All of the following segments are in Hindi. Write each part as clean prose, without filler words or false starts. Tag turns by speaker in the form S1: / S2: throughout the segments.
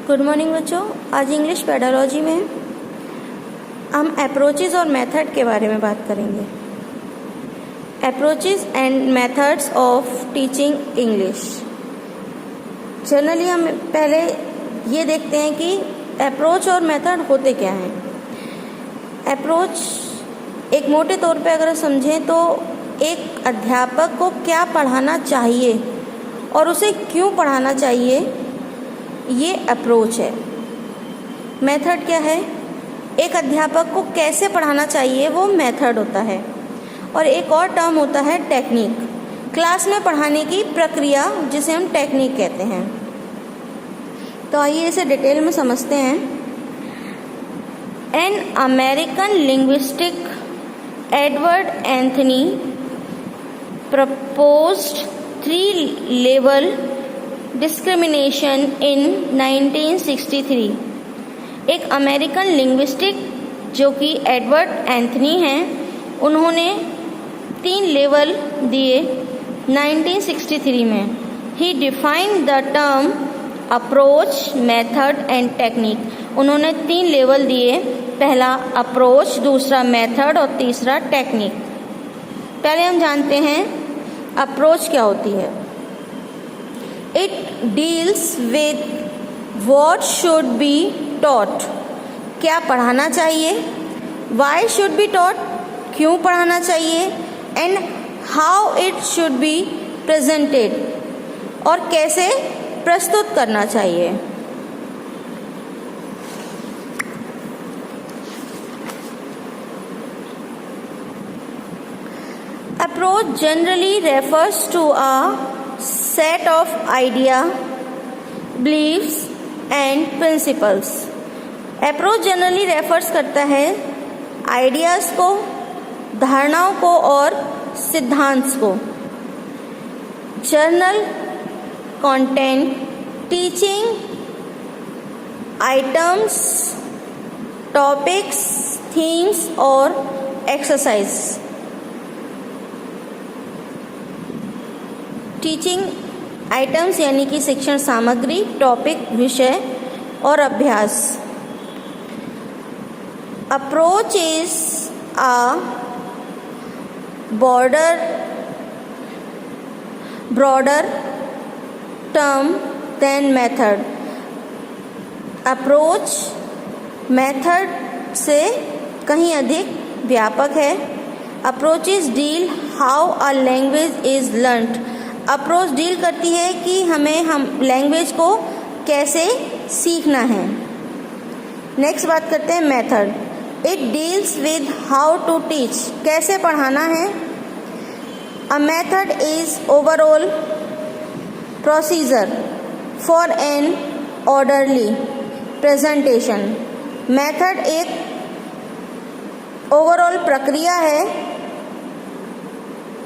S1: गुड मॉर्निंग बच्चों। आज इंग्लिश पेडालॉजी में हम अप्रोचेस और मेथड के बारे में बात करेंगे। Approaches and methods of teaching English. Generally हम पहले ये देखते हैं कि अप्रोच और मेथड होते क्या हैं। अप्रोच एक मोटे तौर पे अगर समझें तो एक अध्यापक को क्या पढ़ाना चाहिए और उसे क्यों पढ़ाना चाहिए, ये अप्रोच है। मेथड क्या है? एक अध्यापक को कैसे पढ़ाना चाहिए, वो मेथड होता है। और एक और टर्म होता है टेक्निक, क्लास में पढ़ाने की प्रक्रिया, जिसे हम टेक्निक कहते हैं। तो आइए इसे डिटेल में समझते हैं। An American linguistic Edward Anthony proposed 3-level discrimination in 1963। एक अमेरिकन लिंग्विस्टिक जो कि एडवर्ड एंथनी हैं, उन्होंने 3 लेवल दिए 1963 में। He defined the term approach, method and technique. उन्होंने 3 लेवल दिए, पहला अप्रोच, दूसरा मेथड और तीसरा टेक्निक। पहले हम जानते हैं अप्रोच क्या होती है। It deals with what should be taught, क्या पढ़ाना चाहिए, why should be taught, क्यों पढ़ाना चाहिए, and how it should be presented, और कैसे प्रस्तुत करना चाहिए। Approach generally refers to a set of idea, beliefs and principles। Approach generally refers करता है आइडियाज को, धारणाओं को और सिद्धांत को। General content, teaching items, topics, themes और एक्सरसाइज। टीचिंग आइटम्स यानी कि शिक्षण सामग्री, टॉपिक विषय और अभ्यास। Approach is a broader term than method. Approach method से कहीं अधिक व्यापक है। Approaches deal how a language is learned. Approach deal करती है कि हम लैंग्वेज को कैसे सीखना है। नेक्स्ट बात करते हैं method. It deals with how to teach, कैसे पढ़ाना है। A method is overall procedure for an orderly presentation. Method एक ओवरऑल प्रक्रिया है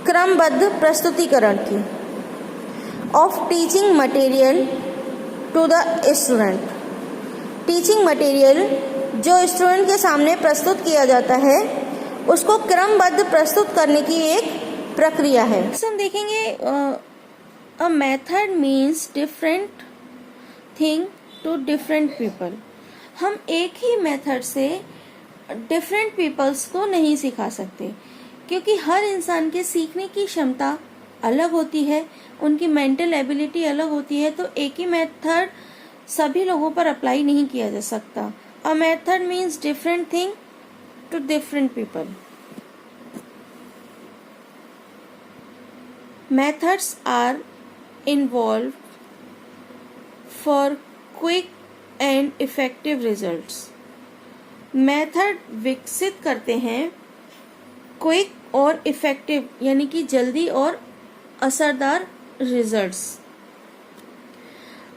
S1: क्रमबद्ध प्रस्तुतिकरण की। Of teaching material to the student. Teaching material जो स्टूडेंट के सामने प्रस्तुत किया जाता है, उसको क्रमबद्ध प्रस्तुत करने की एक प्रक्रिया है। हम देखेंगे a method means different thing to different people. हम एक ही मेथड से डिफरेंट पीपल्स को नहीं सिखा सकते, क्योंकि हर इंसान के सीखने की क्षमता अलग होती है, उनकी मेंटल एबिलिटी अलग होती है। तो एक ही मेथड सभी लोगों पर अप्लाई नहीं किया जा सकता। A method means different thing to different people. Methods are involve for quick and effective results. Method विकसित करते हैं क्विक और इफेक्टिव यानी कि जल्दी और असरदार results.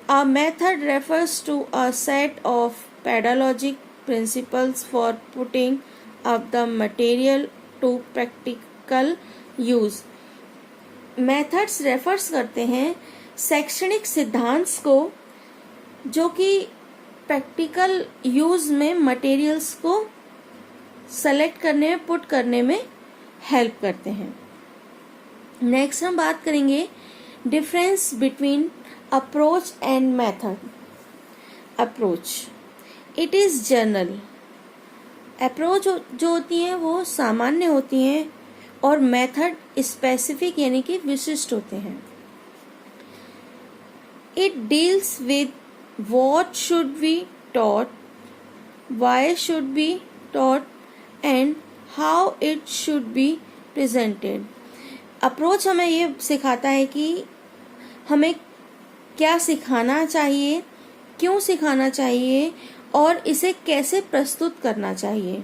S1: A method refers to a set of pedagogic principles for putting up the material to practical use। Methods refers करते हैं शैक्षणिक सिद्धांत को, जो कि प्रैक्टिकल यूज में मटेरियल्स को सेलेक्ट करने में, पुट करने में हेल्प करते हैं। नेक्स्ट हम बात करेंगे difference between approach and method. Approach, it is general. Approach जो होती हैं वो सामान्य होती हैं और मेथड स्पेसिफिक यानी कि विशिष्ट होते हैं। It deals with what should be taught, why should be taught and how it should be presented. Approach हमें ये सिखाता है कि हमें क्या सिखाना चाहिए, क्यों सिखाना चाहिए और इसे कैसे प्रस्तुत करना चाहिए।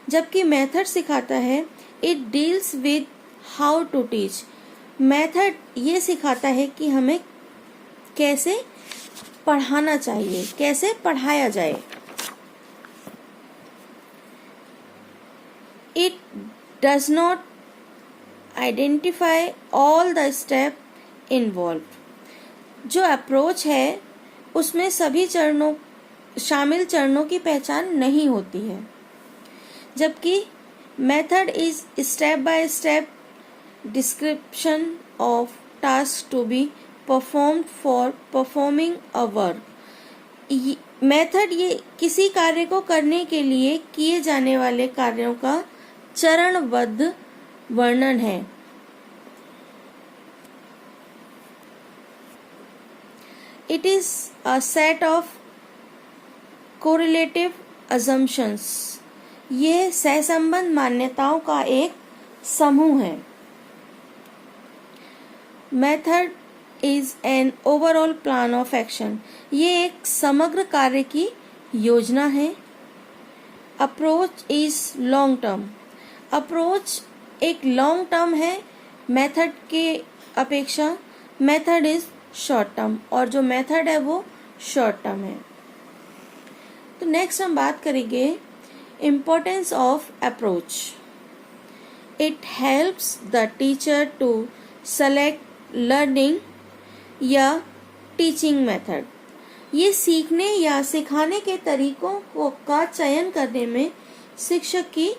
S1: जबकि मेथड सिखाता है it deals with how to teach. Method ये सिखाता है कि हमें कैसे पढ़ाना चाहिए, कैसे पढ़ाया जाए। It does not identify all the step involve. जो अप्रोच है उसमें सभी शामिल चरणों की पहचान नहीं होती है, जबकि method is step by step description of task to be performed for performing a work. Method ये किसी कार्य को करने के लिए किए जाने वाले कार्यों का चरणबद्ध वर्णन है। It is a set of correlative assumptions। यह सहसंबंध मान्यताओं का एक समूह है। Method is an overall plan of action. ये एक समग्र कार्य की योजना है। Approach is long term. Approach एक लॉन्ग टर्म है मेथड के अपेक्षा। मेथड इज शॉर्ट टर्म और जो मेथड है वो शॉर्ट टर्म है। तो नेक्स्ट हम बात करेंगे importance of approach. It helps the teacher to select learning या टीचिंग मेथड। ये सीखने या सिखाने के तरीकों का चयन करने में शिक्षक की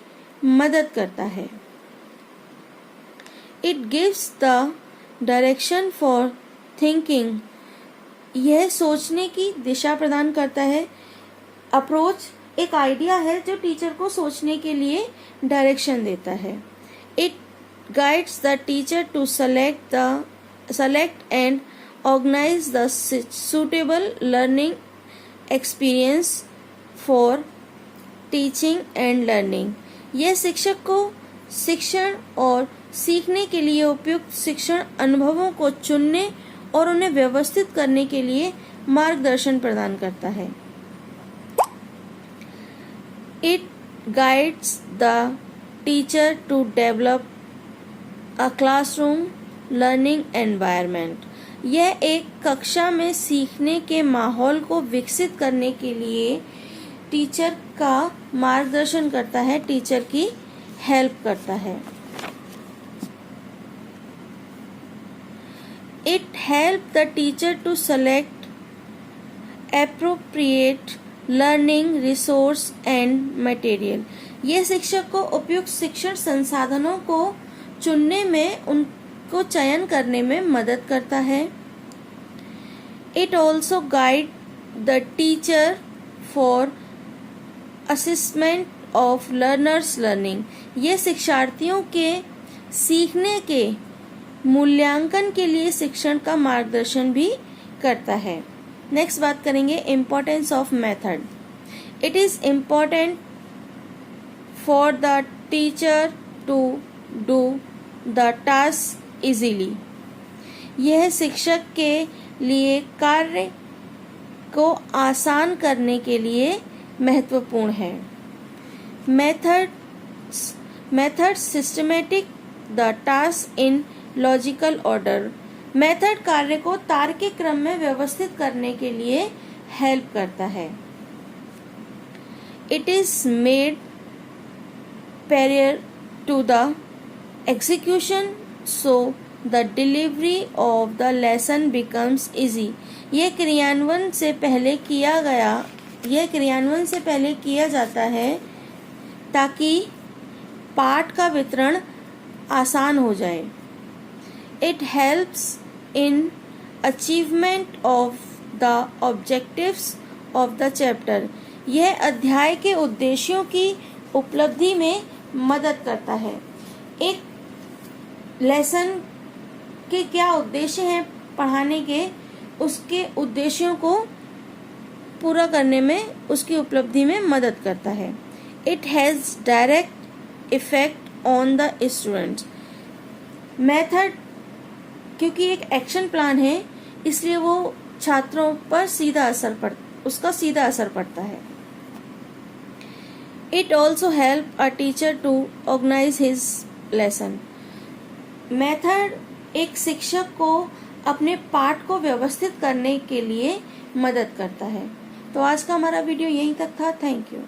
S1: मदद करता है। It gives the direction for thinking. यह सोचने की दिशा प्रदान करता है। अप्रोच एक आइडिया है जो टीचर को सोचने के लिए डायरेक्शन देता है। It guides the teacher to select and organise the suitable learning experience for teaching and learning। यह शिक्षक को शिक्षण और सीखने के लिए उपयुक्त शिक्षण अनुभवों को चुनने और उन्हें व्यवस्थित करने के लिए मार्गदर्शन प्रदान करता है। It guides the teacher to develop a classroom learning environment। यह एक कक्षा में सीखने के माहौल को विकसित करने के लिए टीचर का मार्गदर्शन करता है, टीचर की हेल्प करता है। It helps the teacher to select appropriate learning resource and material. ये शिक्षक को उपयुक्त शिक्षण संसाधनों को चुनने में, उनको चयन करने में मदद करता है। It also guide the teacher for assessment of learners learning. ये शिक्षार्थियों के सीखने के मूल्यांकन के लिए शिक्षण का मार्गदर्शन भी करता है। नेक्स्ट बात करेंगे importance of method. It is important for the teacher to do the task easily. यह शिक्षक के लिए कार्य को आसान करने के लिए महत्वपूर्ण है। Method systematic the task in logical order. Method कार्य को तार्किक क्रम में व्यवस्थित करने के लिए हेल्प करता है। It is made prior to the execution so the delivery of the lesson becomes easy. यह क्रियान्वयन से पहले किया जाता है ताकि पाठ का वितरण आसान हो जाए। It helps in achievement of the objectives of the chapter. यह अध्याय के उद्देश्यों की उपलब्धि में मदद करता है। एक लेसन के क्या उद्देश्य हैं पढ़ाने के, उसके उद्देश्यों को पूरा करने में, उसकी उपलब्धि में मदद करता है। It has direct effect on the students. Method क्योंकि एक एक्शन प्लान है, इसलिए वो छात्रों पर उसका सीधा असर पड़ता है। It also help a teacher to organise his lesson. Method एक शिक्षक को अपने पाठ को व्यवस्थित करने के लिए मदद करता है। तो आज का हमारा वीडियो यहीं तक था। Thank you.